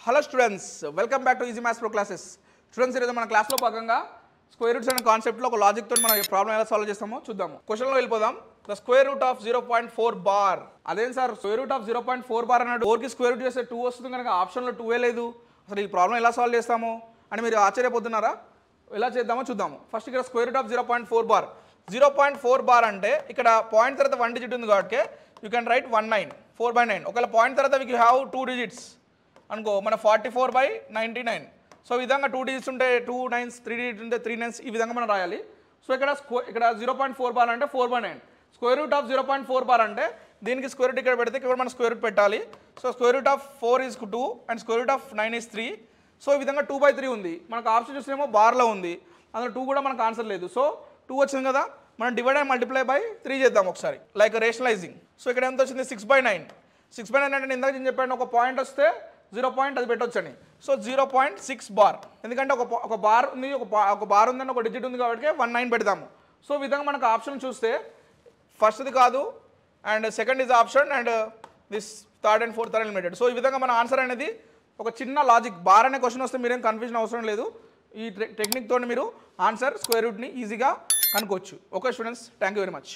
Hello students, welcome back to easy maths pro classes. Students, ఈరోజు మన క్లాస్లో భాగంగా స్క్వేర్ రూట్స్ అనే కాన్సెప్ట్లో ఒక లాజిక్తో మనం ప్రాబ్లం ఎలా సాల్వ్ చేస్తామో చూద్దాము. క్వశ్చన్లో వెళ్ళిపోదాం. The square root of 0.4 bar. అదేం sir, square root of 0.4 bar అన్నాడు. 4కి స్క్వేర్ రూట్ చేస్తే 2 వస్తుంది, కనుక ఆప్షన్లో 2 లేదు. అసలు ఈ ప్రాబ్లం ఎలా సాల్వ్ చేస్తాము అని మీరు ఆశ్చర్యపోతున్నారా? ఎలా చేద్దామో చూద్దాము. ఫస్ట్ ఇక్కడ square root of 0.4 bar. 0.4 bar అంటే ఇక్కడ పాయింట్ తర్వాత 1 డిజిట్ ఉంది కాబట్టి యూ కెన్ రైట్ 19 4/9. ఒకవేళ పాయింట్ తర్వాత యూ హ్యావ్ 2 డిజిట్స్ అనుకో, మన 44/99. సో ఈ విధంగా 2 డిజిట్స్ ఉంటే 2 9s, 3 డిజిట్స్ ఉంటే 3 9s, ఈ విధంగా మనం రాయాలి. సో ఇక్కడ 0.4 బార్ అంటే 4/9. స్క్వేర్ రూట్ ఆఫ్ 0.4 బార్ అంటే దీనికి స్క్వేర్ రూట్ ఇక్కడ పెడితే ఇక్కడ మనం స్క్వేర్ రూట్ పెట్టాలి. So square root of 4 is 2 and square root of 9 is 3. So ఈ విధంగా 2/3 ఉంది. మనకు ఆప్షన్ చూస్తేమో బార్లో ఉంది, అందులో 2 కూడా మనకు ఆన్సర్ లేదు. సో 2 వచ్చింది కదా, మనం డివైడ్ అండ్ మల్టిప్లై బై 3 చేద్దాం ఒకసారి, లైక్ రేషనలైజింగ్. సో ఇక్కడ ఎంత వచ్చింది, 6/9. 6/9 అంటే ఇందాక నేను చెప్పాను, ఒక పాయింట్ వస్తే 0 పాయింట్ అది పెట్టొచ్చని. సో 0.6 బార్, ఎందుకంటే ఒక బార్ ఉంది, ఒక బార్ ఉందని ఒక డిజిట్ ఉంది కాబట్టి 19 పెడదాము. సో ఈ విధంగా మనకు ఆప్షన్ చూస్తే ఫస్ట్ది కాదు and second is option and this third and fourth or eliminated. So ఈ విధంగా మన ఆన్సర్ అనేది ఒక చిన్న లాజిక్. బార్ అనే క్వశ్చన్ వస్తే మీరేం కన్ఫ్యూజన్ అవసరం లేదు. ఈ టెక్నిక్తో మీరు ఆన్సర్ స్క్వేర్ రూట్ని ఈజీగా కనుక్కోవచ్చు. Okay students, thank you very much.